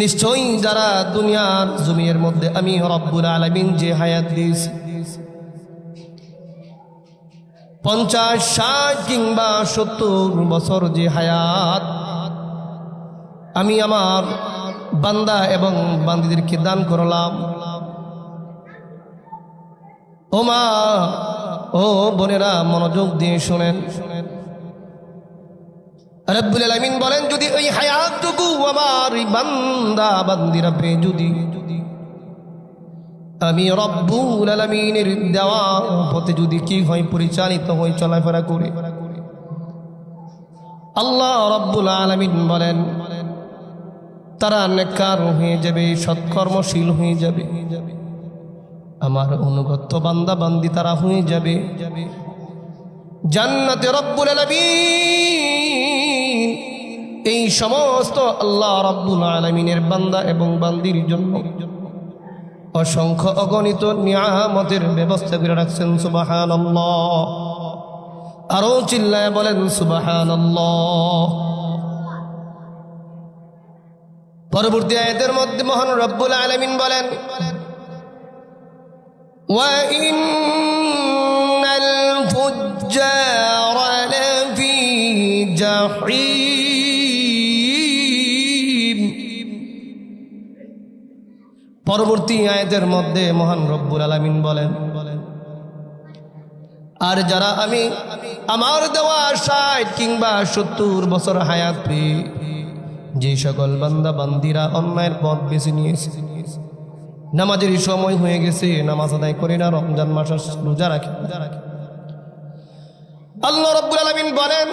নিশ্চয়ই যারা দুনিয়ার জমিনের মধ্যে আমি রব্বুল আলামিন যে হায়াত দিয়েছি 50, 60 কিংবা 70 বছর যে হায়াত আমি আমার বান্দা এবং বান্দীদেরকে দান করলাম, ও মা ও বোনেরা মনোযোগ দিয়ে শুনেন। রব্বুল আলামিন বলেন, যদি ওই হায়াতটুকু আমার বান্দা বান্দীরা পেয়ে যদি আমি রব্বুল আলামিনের দেওয়া পথে যদি কি হয় পরিচালিত হয় চলাফেরা করে, আল্লাহ রব্বুল আলামিন বলেন তারা নেককার হয়ে যাবে, সৎকর্মশীল হয়ে যাবে, আমার অনুগত বান্দা বান্দি তারা হয়ে যাবে জান্নাতে রব্বুল আলামিন। এই সমস্ত আল্লাহ রব্বুল আলামিনের বান্দা এবং বান্দির জন্য অসংখ্য অগণিত নিয়ামতের ব্যবস্থা করে রাখছেন। সুবহানাল্লাহ, আরো চিল্লায় বলেন সুবহানাল্লাহ। পরবর্তী আয়াতের মধ্যে মহান রব্বুল আলামিন বলেন, ওয়া ইন্নাল ফুজ্জারা লাফি জাহিম। পরবর্তী আয়াতের মধ্যে মহান রব্বুল আলামিন বলেন, আর যারা আমি আমার দেওয়া 60 কিংবা 70 বছর হায়াত পেয়ে যে সকল বান্দা বান্দিরা অন্যায়ের পথ বেছে নিয়েছে, নামাজের সময় হয়ে গেছে নামাজ আদায় করে না, রমজান মাস রোজা রাখে, আল্লাহ রাব্বুল আলামিন বলেন,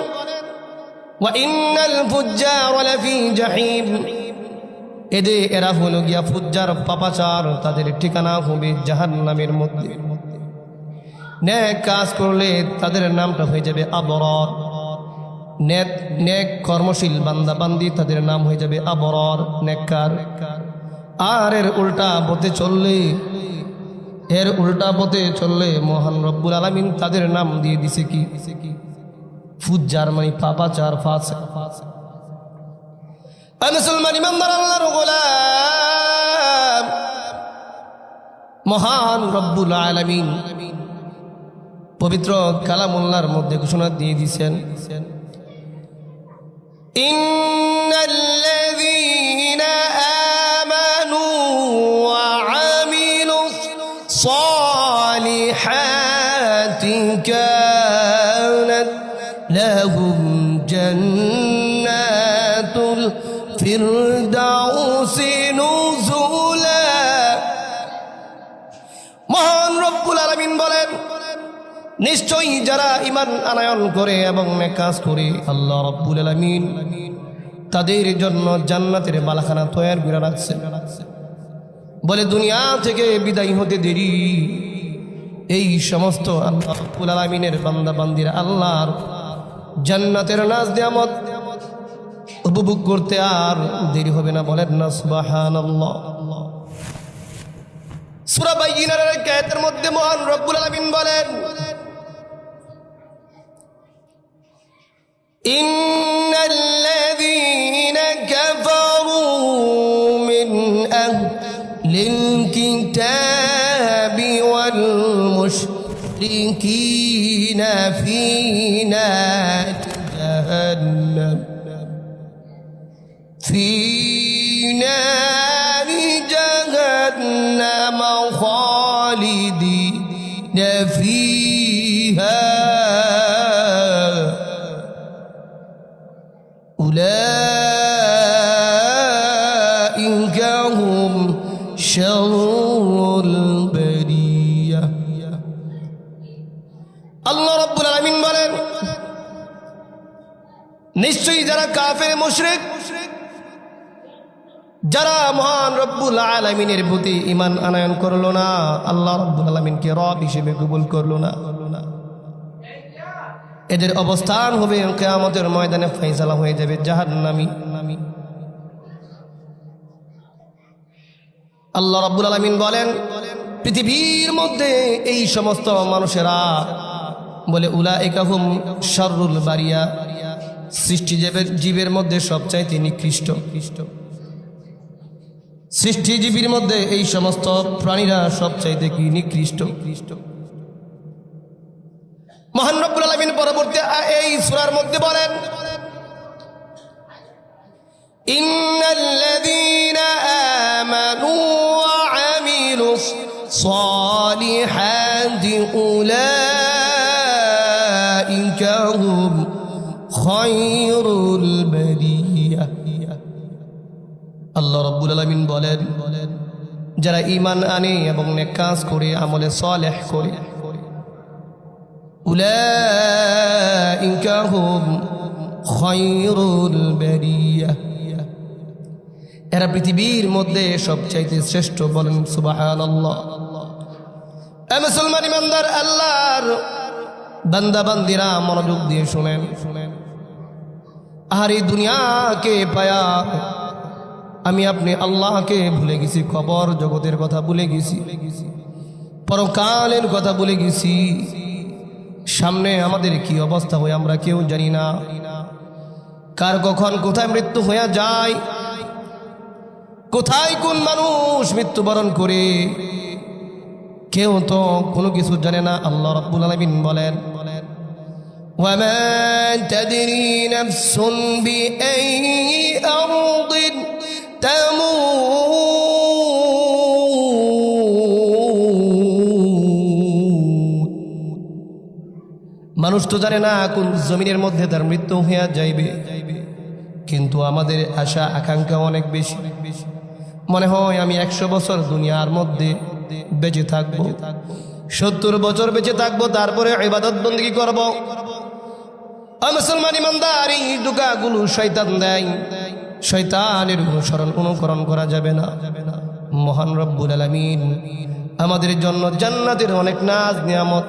ওয়া ইন্নাল ফুজ্জারা লাফি জাহিম। এরা হলো গিয়া ফুজ্জার, পাপাচার, তাদের ঠিকানা হবে জাহান্নামের মধ্যে। নেক কাজ করলে তাদের নামটা হয়ে যাবে আবরার, নেক কর্মশীল বান্দা বান্দি তাদের নাম হয়ে যাবে আবরার, নেককার। আর এর উল্টা পথে চললে মহান রব্বুল আলামিন তাদের নাম দিয়ে দিছে কি ফুজ্জার, মানে পাপাচার, ফাসিক। মুসলমান ইমানদার আল্লাহর গোলাম, মহান রব্বুল আলামিন পবিত্র কালামুল্লাহর মধ্যে ঘোষণা দিয়ে দিয়েছেন, ইন্নাল্লাযীনা আমানু ওয়া আমিলুস সালিহাতি কানাত লাহুম জান্নাতুল ফিরদাউসি নুজুলা। মহান রব্বুল আলামিন বলেন, নিশ্চয়ই যারা ঈমান আনয়ন করে এবং নেক কাজ করে আল্লাহ রাব্বুল আলামিন তাদের জন্য জান্নাতের বালাখানা তৈরি করে রাখছে। বলে দুনিয়া থেকে বিদায় হতে দেরি এই সমস্ত আল্লাহ রাব্বুল আলামিনের বান্দা বান্দিরা আল্লাহর জান্নাতের নাজ নিয়ামত উপভোগ করতে আর দেরি হবে না। বলেন না সুবহানাল্লাহ। সূরা বাইয়িনার আয়াতের মধ্যে মহান রব্বুল আলামিন বলেন, ইন্নাল্লাযীনা কাফারু মিন আহলিল কিতাবি ওয়াল মুশরিকিনা ফী নারি জাহান্নাম খালিদিনা ফীহা উলাইকা হুম শাররুল বারিয়া। আল্লাহ রাব্বুল আলামিন বলেন, নিশ্চয়ই যারা কাফের মুশরিক, যারা মহান রব্বুল আলামিনের প্রতি ঈমান আনয়ন করলো না, আল্লাহ রাব্বুল আলামিনকে রব হিসেবে কবুল করলো না, এদের অবস্থান হবে কিয়ামতের ময়দানে ফয়সালা হয়ে যাবে জাহান্নামী। আল্লাহ রাব্বুল আলামিন বলেন, পৃথিবীর মধ্যে এই সমস্ত মানুষেরা বলে উলাইকা হুম শাররুল বারিয়া, সৃষ্টি জীবের মধ্যে সবচাইতে নিকৃষ্ট। সৃষ্টিজীবীর মধ্যে এই সমস্ত প্রাণীরা সবচাইতে কি নিকৃষ্ট। মহান রব্বুল আলামিন পরবর্তী এই সূরার মধ্যে বলেন, ইন্নাল্লাযীনা আমানু ওয়া আমিলুস সালিহাতি উলাইকা হুম খায়রুল বারিয়া। আল্লাহ রাব্বুল আলামিন বলেন, যারা ঈমান আনে এবং নেক কাজ করে, আমলে সালেহ করে, উলাইকা হুম খায়রুল বারিয়া, এরা পৃথিবীর মধ্যে সবচাইতে শ্রেষ্ঠ। বলেন সুবহানাল্লাহ। মুসলমান ইমানদার আল্লাহর বান্দা বান্দিরা মনোযোগ দিয়ে শুনেন। আর এই দুনিয়াকে পায়া আমি আপনি আল্লাহকে ভুলে গেছি, কবর জগতের কথা ভুলে গেছি, পরকালের কথা ভুলে গেছি। সামনে আমাদের কি অবস্থা হয় আমরা কেউ জানি না। কার কখন কোথায় মৃত্যু হয়ে যায়, কোথায় কোন মানুষ মৃত্যুবরণ করে, কেউ তো কোনো কিছু জানে না। আল্লাহ রাব্বুল আলামিন বলেন, ওয়ামা তাদরি নাফসুন বিআইয়ি আরদিন তামুত। মানুষ তো জানে না কোন জমিনের মধ্যে তার মৃত্যু হয়ে যাইবে, কিন্তু আমাদের আশা আকাঙ্ক্ষা অনেক বেশি। মনে হয় আমি 100 বছর দুনিয়ার মধ্যে বেঁচে থাকবো, 70 বছর বেঁচে থাকবো, তারপরে ইবাদত বندگی করব। মুসলমান ইমানদার, এই দুঃখগুলো শয়তান দেয়, শয়তানের অনুকরণ করা যাবে না। মহান রব্বুল আলামিন আমাদের জন্য জান্নাতের অনেক নাজ নিয়ামত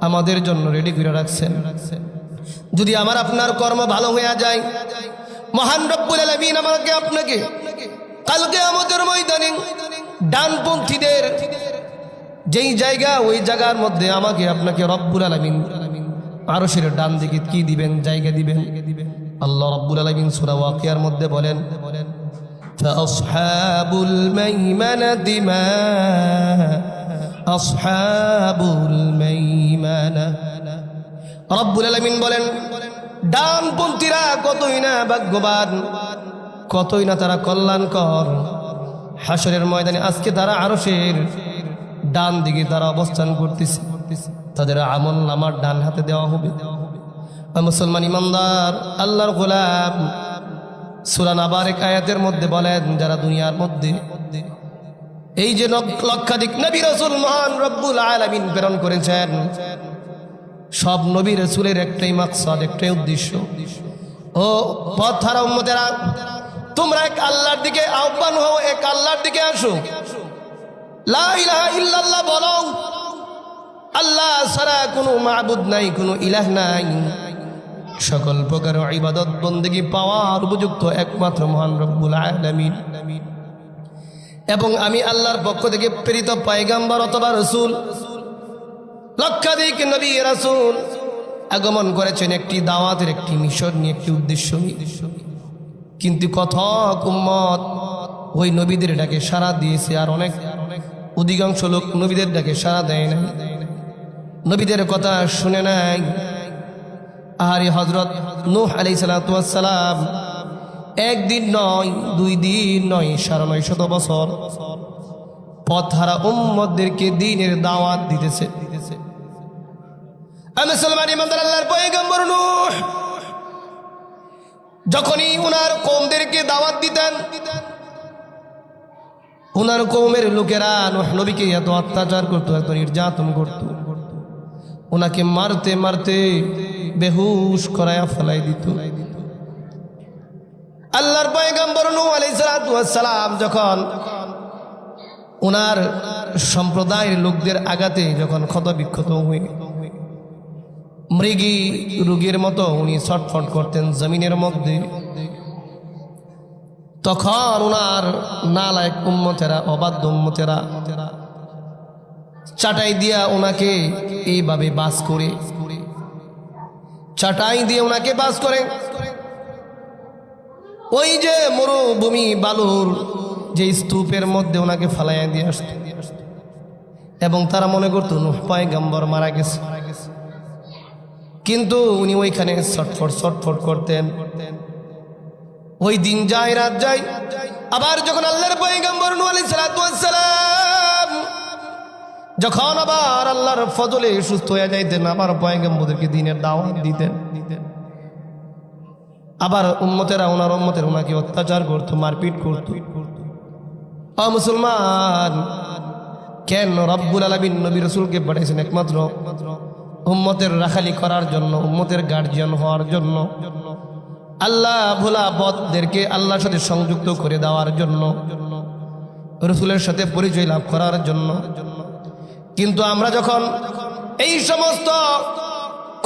আমাদের জন্য রেডি করে রাখছেন। যদি আমার আপনার কর্ম ভালো হয়ে যায়, মহান রব্বুল আলামিন আমাকে আপনাকে কালকে আমাদের ময়দানে ডানপন্থীদের যেই জায়গা, ওই জায়গার মধ্যে আমাকে আপনাকে রব্বুল আলামিন আরশের ডান দিকে কি দিবেন, জায়গা দিবেন। আল্লাহ রব্বুল আলামিন সূরা ওয়াকিয়ার মধ্যে বলেন, ফাআসহাবুল মাইমানাতি মা আসহাবুল মাইমানা। রব্বুল আলামিন বলেন, ডানপন্থীরা কতই না ভাগ্যবান, কতই না তারা কল্যাণকর। হাসরের ময়দানে আজকে তারা আরশের ডান দিকে তারা অবস্থান করতেছে, তাদের আমল নামার ডান হাতে দেওয়া হবে। মুসলমান ইমানদার আল্লাহর গোলাম সূরা নাবার এক আয়াতের মধ্যে বলেন, যারা দুনিয়ার মধ্যে এই যে লক্ষাধিক নবী রাসূল মহান রব্বুল আলামিন প্রেরণ করেছেন, সব নবী রাসূলের একটাই মাকসাদ, একটাই উদ্দেশ্য, ও পথ হারা উম্মতেরা, তোমরা এক আল্লাহর দিকে আহ্বান হও, এক আল্লাহর দিকে আসো, লা ইলাহা ইল্লাল্লাহ বলো। আল্লাহ ছাড়া কোনো মাবুদ নাই, কোনো ইলাহ নাই, সকল প্রকার ইবাদত বন্দেগী পাওয়ার উপযুক্ত একমাত্র মহান রব্বুল আলামিন। এবং আমি আল্লাহর পক্ষ থেকে প্রেরিত পয়গম্বর অথবা রাসূল, লক্ষাধিক নবী রাসূল আগমন করেছেন একটি দাওয়াতের, একটি মিশন নিয়ে, একটি উদ্দেশ্য নিয়ে। কিন্তু কথক উম্মত ওই নবীদের ডাকে সাড়া দিয়েছে, আর অনেক অধিকাংশ লোক নবীদের ডাকে সাড়া দেয় না, নবীদের কথা শুনে নাই। আর হযরত নূহ আলাইহিস সালাম একদিন নয়, 2 দিন নয়, 950 বছর পথহারা উম্মতদেরকে দ্বীনের দাওয়াত দিতেছে। মুসলমান ইমানদার আল্লাহর পয়গম্বর নূহ যখনই ওনার কওমদেরকে দাওয়াত দিতেন, ওনার কওমের লোকেরা নূহ নবীকে এত অত্যাচার করতো, এত নির্যাতন করতো, ওনাকে মারতে মারতে বেহুশ করায়া ফেলাই দিত। আল্লাহর পয়গম্বর নূহ আলাইহিস সালাম যখন ওনার সম্প্রদায়ের লোকদের আঘাতে যখন ক্ষত বিক্ষত হয়ে মৃগী রোগীর মতো উনি ছটফট করতেন জমিনের মধ্যে, তখন ওনার নালায়েক উম্মতেরা, অবাধ্য উম্মতেরা চাটাই দিয়া ওনাকে এইভাবে বাস করে, চাটাই দিয়ে ওনাকে বাস করে। ওই যে মরুভূমি বালুর যে স্তূপের মধ্যে ওনাকে ফালাইয়া দিয়ে আসত এবং তারা মনে করতো নূহ পয়গম্বর মারা গেছে, কিন্তু উনি ওইখানে ছটফট করতেন। ওই দিন যায় রাত যায়, আবার যখন আল্লাহর পয়গম্বর নূহ আলাইহিস সালাতু ওয়াস সালাম যখন আবার আল্লাহর ফজলে সুস্থ হয়ে যাইতেন, আবার পয়গম্বরদেরকে দ্বীনের দাওয়াত দিতেন। আবার উম্মতেরা ওনার উম্মতের ওনাকে অত্যাচার করতো, মারপিট করতো। মুসলমান, কেন রব্বুল আলামিন নবী রাসূলকে পাঠিয়েছেন? একমাত্র উম্মতের রাখালি করার জন্য, উম্মতের গার্জিয়ান হওয়ার জন্য, আল্লাহ ভোলা বদদেরকে আল্লাহর সাথে সংযুক্ত করে দেওয়ার জন্য, রাসূলের সাথে পরিচয় লাভ করার জন্য। কিন্তু আমরা যখন এই সমস্ত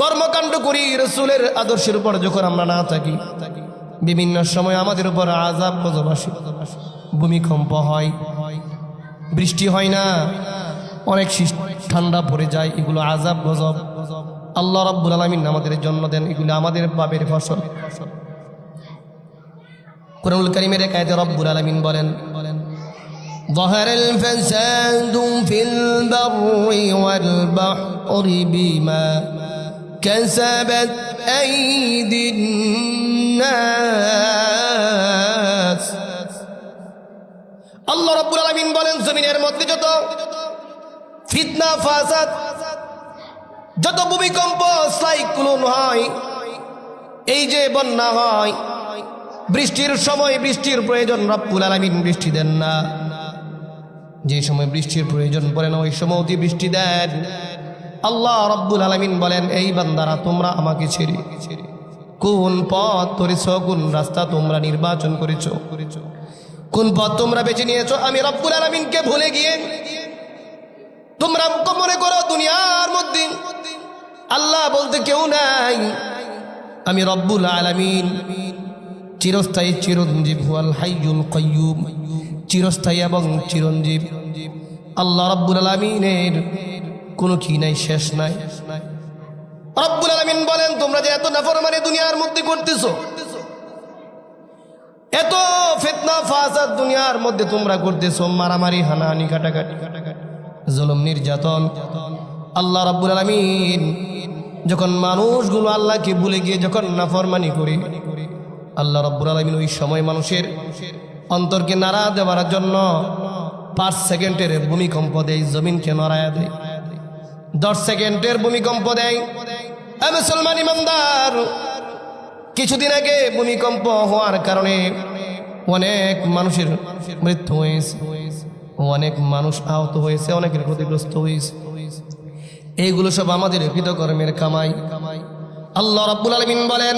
কর্মকাণ্ড করি, রাসূলের আদর্শের উপর যখন আমরা না থাকি, বিভিন্ন সময় আমাদের উপর আযাব গজব আসে, ভূমিকম্প হয়, বৃষ্টি হয় না, অনেক ঠান্ডা পড়ে যায়, এগুলো আযাব গজব আল্লাহ রাব্বুল আলামিন আমাদের জন্য দেন, এগুলো আমাদের পাপের ফসল। কুরআনুল কারীমের এক আয়াতে রব্বুল আলামিন বলেন, ظهر الفساد في البر والبحر بما كسبت أيدي الناس। আল্লাহ রাব্বুল আলামিন বলেন, জমিনের মধ্যে যত ফিতনা ফাসাদ, যত ভূমিকম্প সাইক্লোন হয়, এই যে বন্যা হয়, বৃষ্টির সময় বৃষ্টির প্রয়োজন, রব্বুল আলামিন বৃষ্টি দেন না। যে সময় বৃষ্টির প্রয়োজন পড়ে না, ওই সময় অতি বৃষ্টি দেন। আল্লাহ রাব্বুল আলামিন বলেন, এই বান্দারা, তোমরা আমাকে ছেড়ে কোন পথ ধরেছ, কোন রাস্তা তোমরা নির্বাচন করেছ, কোন পথ তোমরা বেছে নিয়েছো? আমি রব্বুল আলামিনকে ভুলে গিয়ে তোমরা মনে করো দুনিয়ার মধ্যে আল্লাহ বলতে কেউ নাই। আমি রব্বুল আলামিন চিরস্থায়ী, চিরঞ্জীব, হুয়াল হাইয়ুল কাইয়্যুম, চিরস্থায়ী এবং চিরঞ্জীব। আল্লাহ রাব্বুল আলামিনের কোনো কি নাই, শেষ নাই। রব্বুল আলামিন বলেন, তোমরা যে এত নাফরমানি দুনিয়ার মধ্যে করতেছো, এত ফিতনা ফাসাদ দুনিয়ার মধ্যে তোমরা করতেছো, মারামারি, হানাহানি, কাটাকাটি, জুলুম, নির্যাতন, আল্লাহ রাব্বুল আলামিন যখন মানুষগুলো আল্লাহকে ভুলে গিয়ে যখন নাফরমানি করে, আল্লাহ রাব্বুল আলামিন ওই সময় মানুষের অন্তরকে নাড়া দেওয়ার জন্য 5 সেকেন্ডের ভূমিকম্প দেয়, জমিনকে নড়ায়া দেয়। 10 সেকেন্ডের ভূমিকম্প দেয়। মুসলমান ইমানদার, কিছুদিন আগে ভূমিকম্প হওয়ার কারণে অনেক মানুষের মৃত্যু হয়েছে, অনেক মানুষ আহত হয়েছে, অনেকের ক্ষতিগ্রস্ত হয়েছে। এইগুলো সব আমাদের কৃতকর্মের কামাই। আল্লাহ রাব্বুল আলামিন বলেন,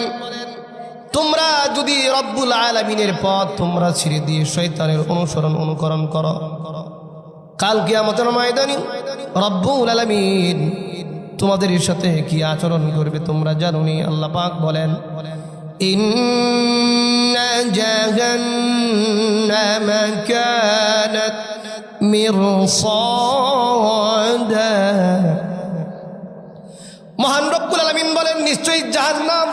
তোমরা যদি রব্বুল আলামিনের পথ তোমরা ছেড়ে দিয়ে শয়তানের অনুকরণ করো, কাল কিয়ামতের ময়দানে রব্বুল আলামিন তোমাদের সাথে কি আচরণ করবে তোমরা জানো নি। আল্লাহ পাক বলেন, ইন্না জাহান্নামা কানাত মিরসাদা। মহান রব্বুল আলামিন বলেন, নিশ্চয়ই জাহান্নাম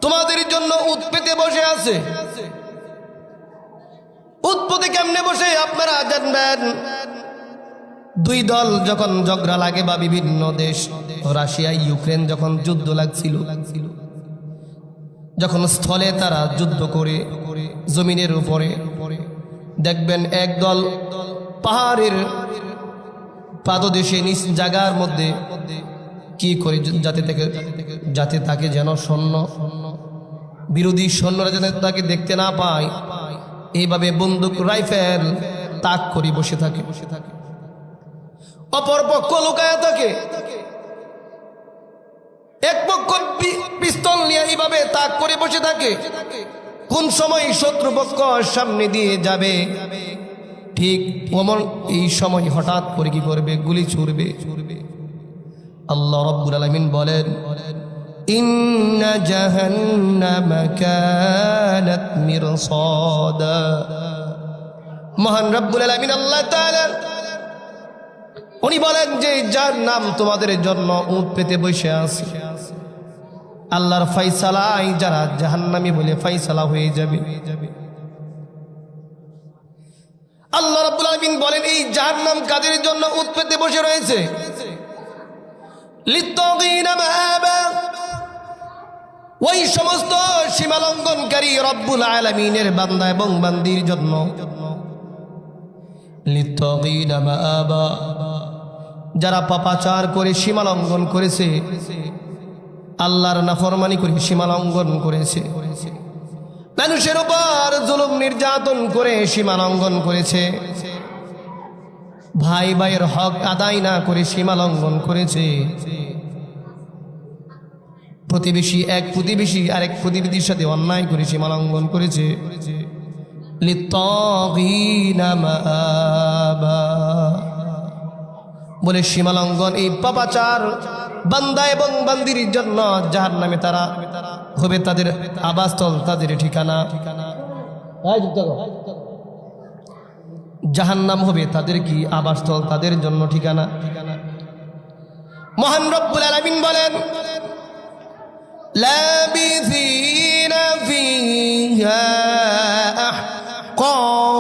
তোমাদের জন্য উৎ পেতে বসে আছে। উৎ পেতে কেমনে বসে আপনারা জানবেন। দুই দল যখন ঝগড়া লাগে, বা বিভিন্ন দেশ, রাশিয়া ইউক্রেন যখন যুদ্ধ লাগছিল, যখন স্থলে তারা যুদ্ধ করে জমিনের উপরে, দেখবেন এক দল পাহাড়ের পাদদেশে নিজ জায়গার মধ্যে কি করে যাতে তাকে যেন সৈন্য, বিরোধী সৈন্যরা যেন তাকে দেখতে না পায়, এইভাবে বন্দুক, রাইফেল তাক করে বসে থাকে। অপর পক্ষ লুকায়া থাকে, এক পক্ষ পিস্তল নিয়ে এইভাবে তাক করে বসে থাকে। কোন সময় শত্রুপক্ষ সামনে দিয়ে যাবে, ঠিক ওমর এই সময় হঠাৎ করে কি করবে, গুলি ছুড়বে। আল্লাহ রাব্বুল আলামিন বলেন, ইন্না জাহান্নামা কানাত মিরসাদা। মহান রাব্বুল আলামিন আল্লাহ তাআলা উনি বলেন যে জাহান্নাম তোমাদের জন্য উৎ পেতে বসে আছে। আল্লাহর ফয়সালায় যারা জাহান্নামী বলে ফয়সালা হয়ে যাবে। আল্লাহ রাব্বুল আলামিন বলেন এই জাহান্নাম কাদের জন্য উৎপেতে বসে রয়েছে? লিত্তাগীনা মাআবা, ওই সমস্ত সীমালঙ্ঘনকারী রব্বুল আলামিনের বান্দা এবং বান্দির জন্য। লিত্তাগীনা মাআবা, যারা পাপাচার করে সীমালঙ্ঘন করেছে, আল্লাহর নাফরমানি করে সীমালঙ্ঘন করেছে, মানুষের উপর জুলুম নির্যাতন করে সীমালঙ্ঘন করেছে, ভাই ভাইয়ের হক আদায় না করে সীমালঙ্ঘন করেছে, প্রতিবেশী এক প্রতিবেশী আরেক প্রতিবেশীর সাথে অন্যায় করে সীমালঙ্ঘন করেছে। লিত্তাগীনা মাআবা, বলে সীমালঙ্ঘন এই পাপাচার বান্দা এবং বান্দির জন্য জাহান্নামে তারা হবে তাদের আবাসস্থল, তাদের ঠিকানা। জাহান্নাম হবে তাদের কি আবাসস্থল, তাদের জন্য ঠিকানা। মহান রব্বুল আলামিন বলেন লাবিথিনা ফিহা আহকাবা,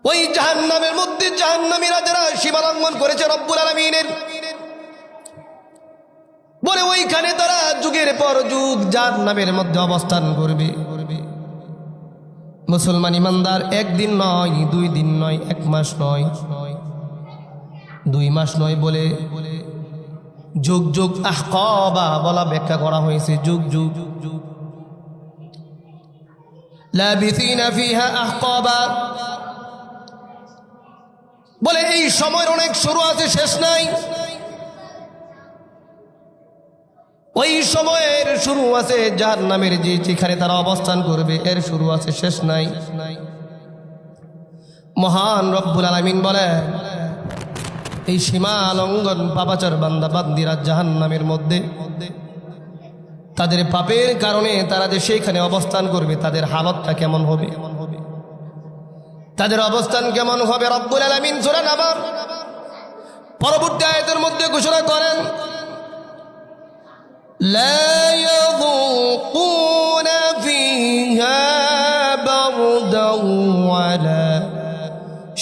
ওই জাহান্নামের মধ্যে জাহান্নামীরা যারা সীমালঙ্ঘন করেছে রব্বুল আলামিনের, বলে ওইখানে তারা যুগের পর যুগ জাহান্নামের মধ্যে অবস্থান করবে। মুসলমান ইমানদার একদিন নয়, 2 দিন নয়, 1 মাস নয়, 2 মাস নয়, বলে যুগ যুগ আহকাবা বলা ব্যাখ্যা করা হয়েছে, যুগ যুগ। লাবিথিনা ফিহা আহকাবা, বলে এই সময়ের অনেক শুরু আছে, শেষ নাই। ওই সময়ের শুরু আছে জাহান্নামের যেখানে তারা অবস্থান করবে, এর শুরু আছে, শেষ নাই। মহান রব্বুল আলামিন বলে এই সীমা লঙ্ঘন পাপাচার বান্দা বান্দিরা জাহান্নামের মধ্যে তাদের পাপের কারণে তারা যে সেইখানে অবস্থান করবে, তাদের হালতটা কেমন হবে, তাদের অবস্থান কেমন হবে? রব্বুল আলামিন সূরা নাবা পরবর্তী আয়াতের মধ্যে ঘোষণা করেন লা ইয়াযুকুনা ফিহা বারদান ওয়ালা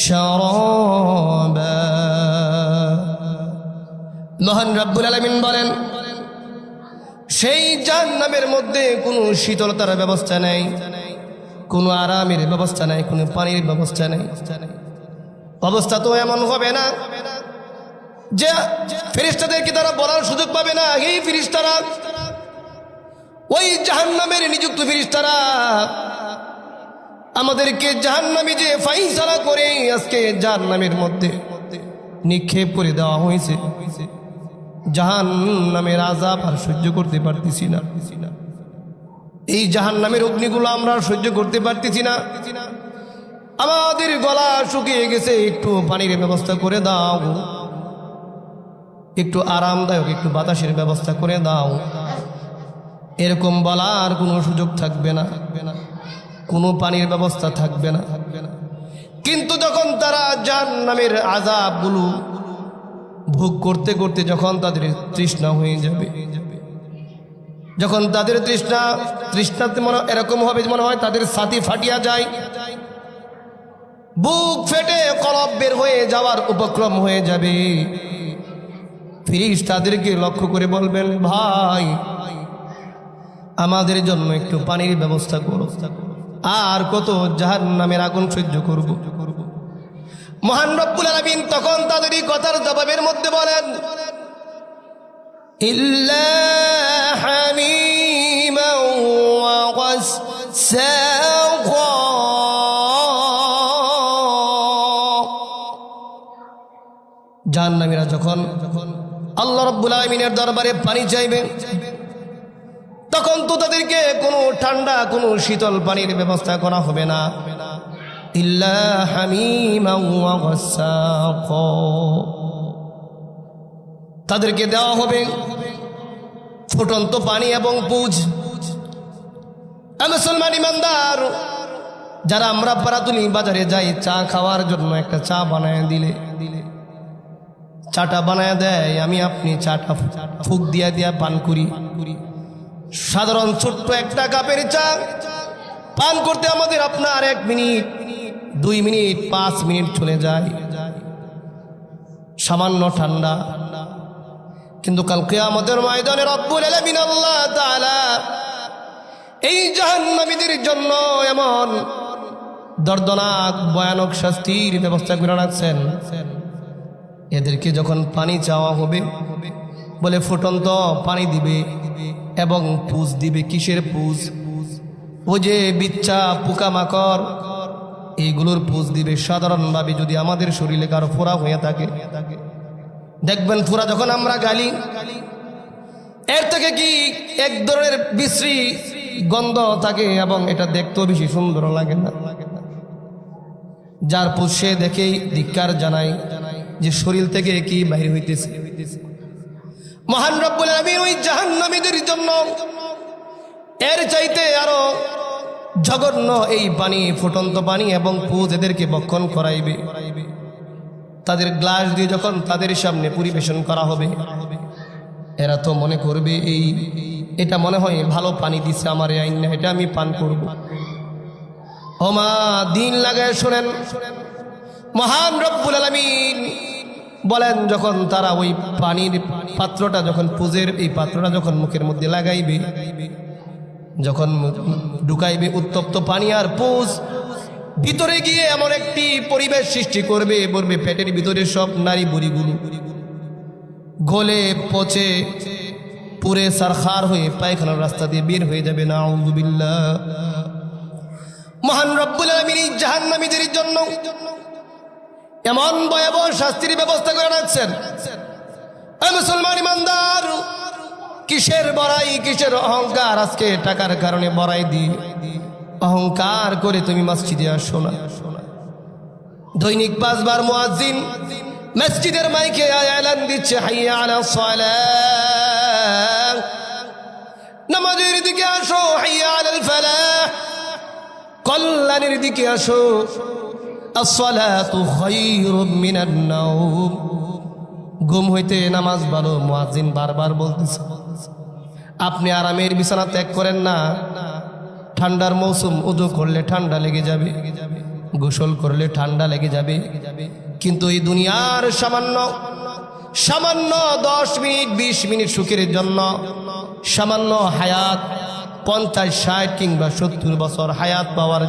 শারাবা। মহান রব্বুল আলামিন বলেন সেই জাহান্নামের মধ্যে কোনো শীতলতার ব্যবস্থা নেই, কোনো আরামের ব্যবস্থা নাই, কোনো পানির ব্যবস্থা নেই। অবস্থা তো এমন হবে না যে ফেরেশতাদেরকে তারা বলার সুযোগ পাবে না। এই ফেরেশতারা, ওই জাহান্নামের নিযুক্ত ফেরেশতারা আমাদেরকে জাহান্নামে যে ফাইসালা করে আজকে জাহান্নামের মধ্যে নিক্ষেপ করে দেওয়া হয়েছে, জাহান্নামের আযাব আর সহ্য করতে পারতেছি না। এই জাহান্নামের অগ্নিগুলো আমরা সহ্য করতে পারতেছি না, আমাদের গলা শুকিয়ে গেছে, একটু পানির ব্যবস্থা করে দাও, একটু আরামদায়ক একটু বাতাসের ব্যবস্থা করে দাও। এরকম বলার কোনো সুযোগ থাকবে না, কোনো পানির ব্যবস্থা থাকবে না। কিন্তু যখন তারা জাহান্নামের আযাবগুলো ভোগ করতে করতে যখন তাদের তৃষ্ণা হয়ে যাবে, যখন তাদের তৃষ্ণাতে মনে এরকম হবে মনে হয় তাদের ছাতি ফাটিয়া যায়, বুক ফেটে কলব বের হয়ে যাওয়ার উপক্রম হয়ে যাবে, ফেরেশতাদেরকে লক্ষ্য করে বলবেন ভাই আমাদের জন্য একটু পানির ব্যবস্থা করো, আর কত জাহান্নামের আগুন সহ্য করব। মহান রব্বুল আলামিন তখন তাদের এই কথার জবাবের মধ্যে বলেন ইল্লা হামিমা ওয়া গাসসাকা, জাহান্নামীরা যখন আল্লাহ রাব্বুল আলামিনের দরবারে পানি চাইবে, তখন তো তাদেরকে কোনো ঠান্ডা কোনো শীতল পানির ব্যবস্থা করা হবে না। ইল্লা হামিমা ওয়া গাসসাকা, তাদেরকে দেওয়া হবে ফুটন্ত পানি এবং পুজ। মুসলমান ইমানদার যারা আমরা পারাতুলি বাজারে যাই চা খাওয়ার জন্য, একটা চা বানায় দিলে, চাটা বানায় দেয়, আমি আপনি চাটা ফুক দিয়া দিয়া পান করি। সাধারণ ছোট্ট একটা কাপের চা পান করতে আমাদের আপনার 1 মিনিট 2 মিনিট 5 মিনিট চলে যায়, সামান্য ঠান্ডা। কিন্তু কাল কিয়ামতের ময়দানে রব্বুল আলামিন আল্লাহ তাআলা এই জাহান্নামীদের জন্য এমন দর্দনাক ভয়ানক শাস্তির ব্যবস্থা করে রাখছেন। এদেরকে যখন পানি চাওয়া হবে, বলে ফুটন্ত পানি দিবে এবং পুষ দিবে। কিসের পুষ? ও যে বিচ্ছা পোকামাকড় এইগুলোর পুষ দিবে। সাধারণভাবে যদি আমাদের শরীরে কারো ফোড়া হয়ে থাকে, দেখবেন ফোড়া যখন আমরা গালি, এর থেকে কি এক ধরনের বিশ্রী গন্ধ থাকে এবং এটা দেখতেও বেশি সুন্দর লাগে না। যার পুষে দেখেই ধিক্কার জানাই যে শরীর থেকে কি বাহির হইতেছে। মহান রব্বুল আলামিন ওই জাহান্নামীদের জন্য এর চাইতে আরো জঘন্য এই পানি, ফুটন্ত পানি এবং পুজ এদেরকে বক্ষণ করাইবে। তাদের গ্লাস দিয়ে যখন তাদের সামনে পরিবেশন করা হবে, এরা তো মনে করবে এটা মনে হয় ভালো পানি দিছে আমার আইন না, এটা আমি পান করব। ও মা, দিন লাগায় শোনেন, মহান রব্বুল আলামিন বলেন যখন তারা ওই পানির পাত্রটা, যখন পুজের এই পাত্রটা যখন মুখের মধ্যে লাগাইবে, যখন ঢুকাইবে উত্তপ্ত পানি আর পুজ, ভিতরে গিয়ে এমন একটি পরিবেশ সৃষ্টি করবে, বলবে পেটের ভিতরে সব নারী বুড়িগুলো গলে পচে পুরে সারখার হয়ে পায়খানার রাস্তা দিয়ে বের হয়ে যাবে। নাউযুবিল্লাহ। মহান রব্বুল আলামিন জাহান্নামীদের জন্য এমন ভয়াবহ শাস্তির ব্যবস্থা করে রাখছেন। মুসলমান ইমানদার, কিসের বড়াই, কিসের অহংকার? আজকে টাকার কারণে বড়াই দিয়ে অহংকার করে তুমি মসজিদে আসো না। দৈনিক 5 বার মুয়াজ্জিন মসজিদের মাইকে এলান দিচ্ছে, হাইয়া আলাস সালাহ, নামাজের দিকে আসো, হাইয়া আলাল ফালাহ, কল্যাণের দিকে আসো, আসসালাতু খায়রুম মিনান নাওম। ঘুম হইতে নামাজ ভালো, মুয়াজ্জিন বারবার বলতেছে। আপনি আরামের বিছানা ত্যাগ করেন না। ঠান্ডার মৌসুম, ওযু করলে ঠান্ডা লেগে যাবে, গোসল করলে ঠান্ডা লেগে যাবে। কিন্তু এই দুনিয়ার সামান্য 10 মিনিট 20 মিনিট সুখের জন্য, সামান্য হায়াত 50 60 কিংবা 70 বছর হায়াত পাওয়ার,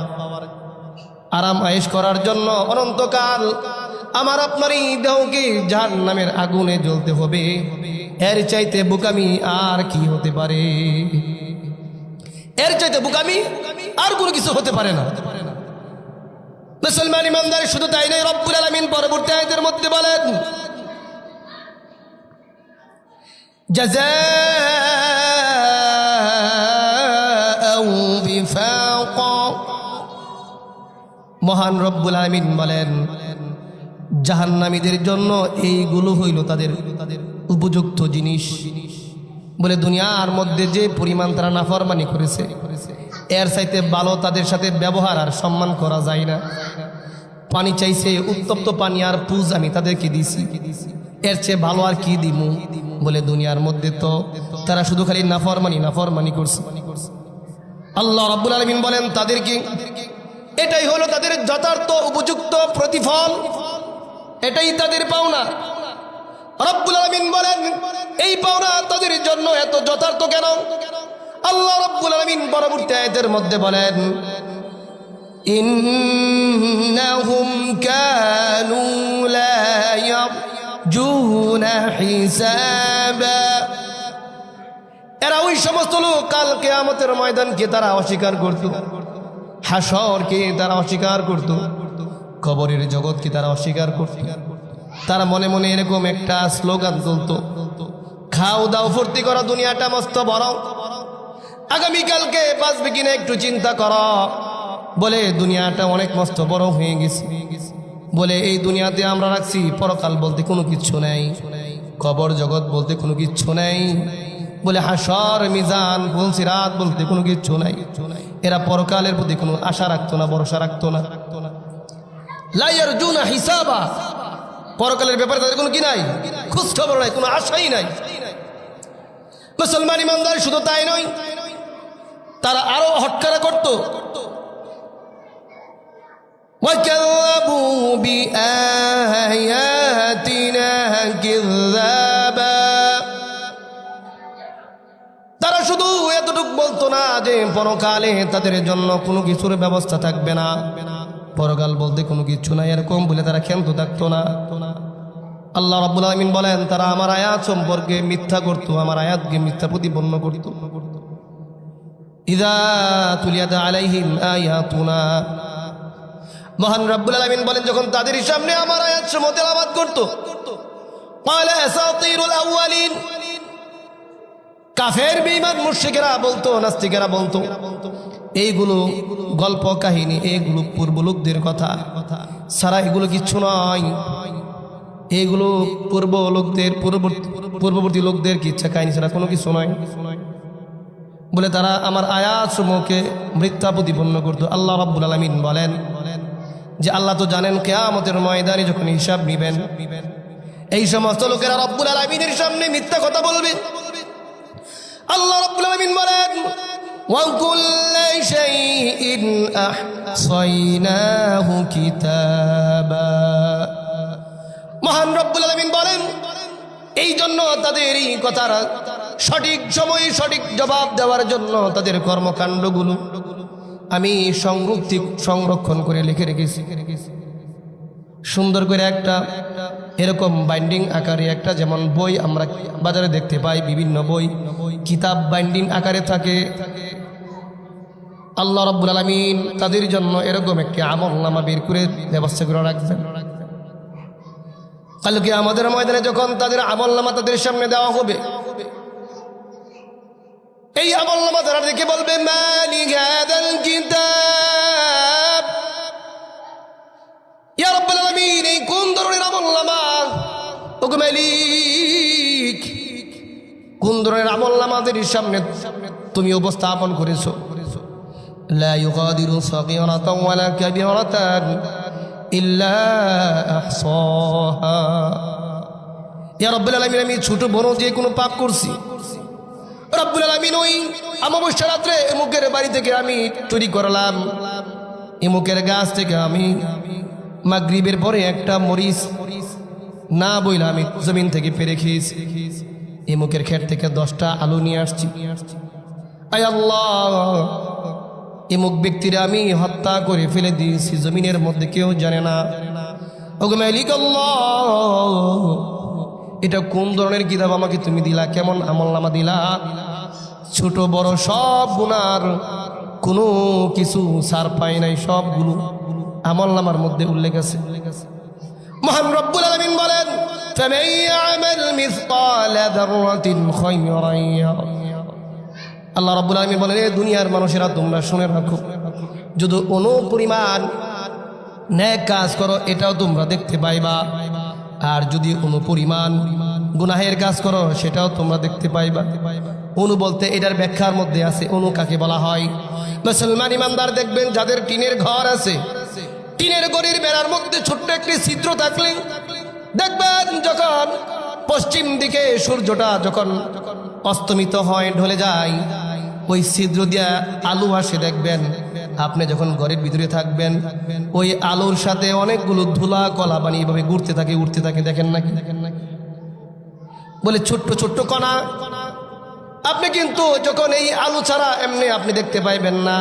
আরাম আয়েশ করার জন্য অনন্তকাল আমার আপনার এই দেহকে জাহান্নামের আগুনে জ্বলতে হবে। এর চাইতে বোকামি আর কি হতে পারে? এর চাইতে বোকামি আর কোনো কিছু হতে পারে না। মুসলমান ইমানদার, শুধু তাই নয়, রব্বুল আলামিন পরবর্তী আয়াতের মধ্যে বলেন, জাযাআউ বিফাকা। মহান রব্বুল আলামিন বলেন জাহান্নামীদের জন্য এইগুলো হইল তাদের উপযুক্ত জিনিস। বলে দুনিয়ার মধ্যে যে পরিমাণ তারা নাফরমানি করেছে, এর চাইতে ভালো তাদের সাথে ব্যবহার আর সম্মান করা যায় না। পানি চাইছে, উত্তপ্ত পানি আর পুজ আমি তাদেরকে দিছি, এর চেয়ে ভালো আর কি দিমু? বলে দুনিয়ার মধ্যে তো তারা শুধু খালি নাফরমানি করছে। আল্লাহ রাব্বুল আলামিন বলেন তাদেরকে এটাই হলো তাদের যথার্থ উপযুক্ত প্রতিফল, এটাই তাদের পাওনা। রব্বুল আলামিন বলেন এই পাওনা তাদের জন্য এত যথার্থ কেন? আল্লাহ রাব্বুল আলামিন পরবর্তী আয়াতের মধ্যে বলেন, ইন্নাহুম কানু লা ইয়ারজুনা হিসাবা। এরা ওই সমস্ত লোক কাল কিয়ামতের ময়দানকে তারা অস্বীকার করত, হাসরকে তারা অস্বীকার করত, কবরের জগৎকে তারা অস্বীকার করত। তারা মনে মনে এরকম একটা স্লোগান তুলতো, খাও দাও ফুর্তি করো, দুনিয়াটা মস্ত বড়, আগামীকালকে বাঁচবে কিনা একটু চিন্তা করো। বলে দুনিয়াটা অনেক মস্ত বড় হয়ে গেছে। বলে এই দুনিয়াতে আমরা রাখছি পরকাল বলতে কোনো কিচ্ছু নেই, কবর জগৎ বলতে কোনো কিচ্ছু নেই। বলে হাসর মিজান ফুলসিরাত বলতে কোনো কিচ্ছু নাই। এরা পরকালের প্রতি কোনো আশা রাখতো না, ভরসা রাখতো না। লা ইয়ারজুনা হিসাবা, পরকালের ব্যাপারে তাদের কোনো কি নাই, খোঁজ খবর নাই, কোনো আশাই নাই। মুসলমান ইমানদার, শুধু তাই নয়, তারা আরো হটকারা করত, وكذبوا بآياتنا كذابا তারা শুধু এতটুকু বলতো না যে পরকালে তাদের জন্য কোনো কিছুর ব্যবস্থা থাকবে না, পরকাল বলতে কোনো কিছু নাই, এরকম বলে তারা ক্ষান্ত থাকতো না। আল্লাহ রাব্বুল আলামিন বলেন তারা আমার আয়াত সম্পর্কে মিথ্যা করত, আমার আয়াতকে মিথ্যা প্রতিপন্ন করত। ইযা তুলিয়াত আলাইহিম আয়াতুনা, মহান রাব্বুল আলামিন বলেন যখন তাদের সামনে আমার আয়াত সমূহ তেলাওয়াত করত, ক্বালা আসাতিরুল আউয়ালিন, কাফের বেঈমান মুশরিকেরা বলতো, নাস্তিকেরা বলতো এইগুলো গল্প কাহিনী, এইগুলো পূর্ব লোকদের কথা সারা, এগুলো কিচ্ছু নয়, এগুলো পূর্ববর্তী লোকদের কিচ্ছা কাহিনী ছাড়া কোনো কিছু নয় বলে তারা আমার আয়াত সমূহকে মিথ্যা প্রতিপন্ন করতো। আল্লাহ রাব্বুল আলামিন বলেন যে আল্লাহ তো জানেন কিয়ামতের ময়দানে যখন হিসাব নিবেন এই সমস্ত লোকেরা রাব্বুল আলামিনের সামনে মিথ্যা কথা বলবে। আল্লাহ রাব্বুল আলামিন বলেন ওয়া কুল্লু শাইইন আহসাইনাহু কিতাবা, মহান রব্বুল আলামিন বলেন এই জন্য তাদের এই কথার সঠিক সময়ে সঠিক জবাব দেওয়ার জন্য তাদের কর্মকাণ্ডগুলো আমি সংরক্ষণ করে লিখে রেখেছি। সুন্দর করে একটা এরকম বাইন্ডিং আকারে একটা, যেমন বই আমরা বাজারে দেখতে পাই, বিভিন্ন বই কিতাব বাইন্ডিং আকারে থাকে, আল্লাহ রাব্বুল আলামিন তাদের জন্য এরকম একটি আমলনামা বের করে ব্যবস্থা করে রাখবেন। কালকে আমাদের ময়দানে যখন তাদের আমলনামা তাদের সামনে দেওয়া হবে, এই আমলনামা তারা দেখে বলবে মালি হাদাল কিতাব, ইয়া রাব্বুল আলামিন এই কোন ধরনের আমলনামা, ওগো মালিক কোন ধরনের আমলনামা আমাদের সামনে তুমি উপস্থাপন করেছো। লা ইউগাদিরু সাগীরাতান ওয়ালা কাবীরাতান ইল্লা আহসাহা, ইয়া রাব্বুল আলামিন আমি ছোট বড় যে কোনো পাপ করছি, রাব্বুল আলামিন ওই অমাবস্যা রাত্রে এমুকের বাড়ি থেকে আমি চুরি করলাম, এমুকের গাছ থেকে আমি মাগরিবের পরে একটা মরিচ না বইলা আমি জমিন থেকে পেরে খেয়েছি, এমুকের ক্ষেত থেকে 10টা আলু নিয়ে আসছি, আয় আল্লাহ এমুক ব্যক্তিরা আমি হত্যা করে ফেলে দিয়েছি, জমিনের মধ্যে কেউ জানে না। ওগো মালিক আল্লাহ এটা কোন ধরনের কিতাব আমাকে তুমি দিলা, কেমন আমলনামা দিলা, ছোট বড় সব গুনার কোনো কিছু ছাড় পাই নাই, সবগুলো আমলনামার মধ্যে উল্লেখ আছে। মহান রব্বুল আলামিন বলেন ফামান ইয়ামাল মিসকালা যাররাতিন খায়রান ইয়ারা, আল্লাহ রাব্বুল আলামিন বলেন এই দুনিয়ার মানুষেরা তোমরা শুনে রাখো, যদি অনুপরিমাণ নেক কাজ করো এটাও তোমরা দেখতে পাইবা, আর যদি অনুপরিমাণ গুনাহের কাজ করো সেটাও তোমরা দেখতে পাইবা। অনু বলতে এটার ব্যাখ্যার মধ্যে আছে, অনু কাকে বলা হয়, মুসলমান ইমানদার দেখবেন যাদের টিনের ঘর আছে, টিনের ঘরের বেড়ার মধ্যে ছোট্ট একটি ছিদ্র থাকলে দেখবেন যখন পশ্চিম দিকে সূর্যটা যখন অস্তমিত হয় ঢলে যায়, ওই ছিদ্র দিয়া আলো আসে, দেখবেন আপনি যখন ঘরের ভিতরে থাকবেন ওই আলোর সাথে অনেকগুলো ধুলা কলা পানি এভাবে ঘুরতে থাকে উঠতে থাকে, দেখেন নাকি বলে ছোট্ট ছোট্ট কণা। আপনি কিন্তু যখন এই আলো ছাড়া এমনি আপনি দেখতে পাইবেন না,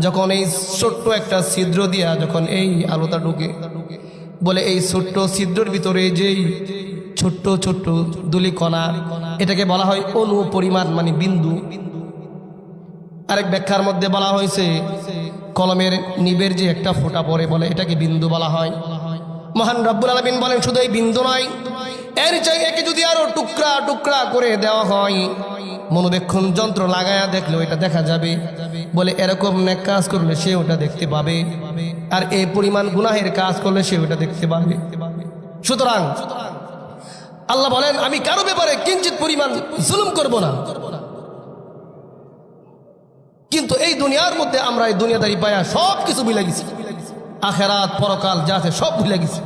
যখন এই ছোট্ট একটা ছিদ্র দিয়া যখন এই আলোটা ঢুকে, বলে এই ছোট্ট ছিদ্রের ভিতরে যেই ছোট্ট ছোট্ট দুলি কণা এটাকে বলা হয় অনু পরিমাণ, মানে বিন্দু। আরেক ব্যাখ্যার মধ্যে বলা হয়েছে কলমের নিবের যে একটা ফোঁটা পড়ে বলে এটাকে বিন্দু বলা হয়। মহান রব্বুল আলামিন বলেন শুধু এই বিন্দু নয়, এর চাই একে যদি আরো টুকরা টুকরা করে দেওয়া হয়, মনোবেক্ষণ যন্ত্র লাগায়া দেখলেও এটা দেখা যাবে, বলে এরকম নেক কাজ করলে সে ওটা দেখতে পাবে, আর এই পরিমাণ গুনাহের কাজ করলে সে ওটা দেখতে পাবে। সুতরাং আল্লাহ বলেন আমি কারো ব্যাপারে কিঞ্চিত পরিমাণ জুলুম করব না, কিন্তু এই দুনিয়ার মধ্যে আমরা এই দুনিয়াদারি পায়া সব কিছু ভুলে গেছি, আখেরাত পরকাল যা আছে সব ভুলে গেছি।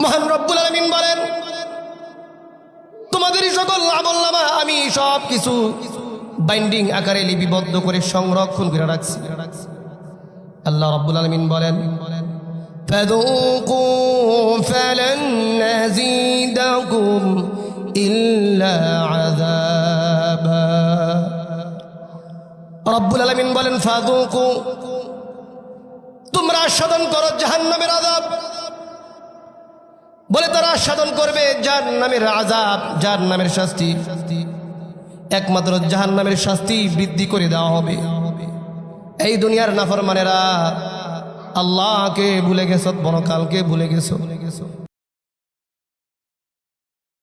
মহান রব্বুল আলামিন বলেন তোমাদের সকল আমলনামা আমি সব কিছু বাইন্ডিং আকারে লিপিবদ্ধ করে সংরক্ষণ করে রাখছি। আল্লাহ রাব্বুল আলামিন বলেন ফাযুকু ফালান নাযীদাকুম ইল্লা আযাবা। রাব্বুল আলামিন বলেন ফাযুকু, তোমরা আস্বাদন করো জাহান্নামের আযাব। বলে তারা আস্বাদন করবে জাহান্নামের আযাব, জাহান্নামের শাস্তি। একমাত্র জাহান্নামের শাস্তি বৃদ্ধি করে দেওয়া হবে। এই দুনিয়ার নাফরমানেরা আল্লাহকে ভুলে গেছো, পরকালকে ভুলে গেছো।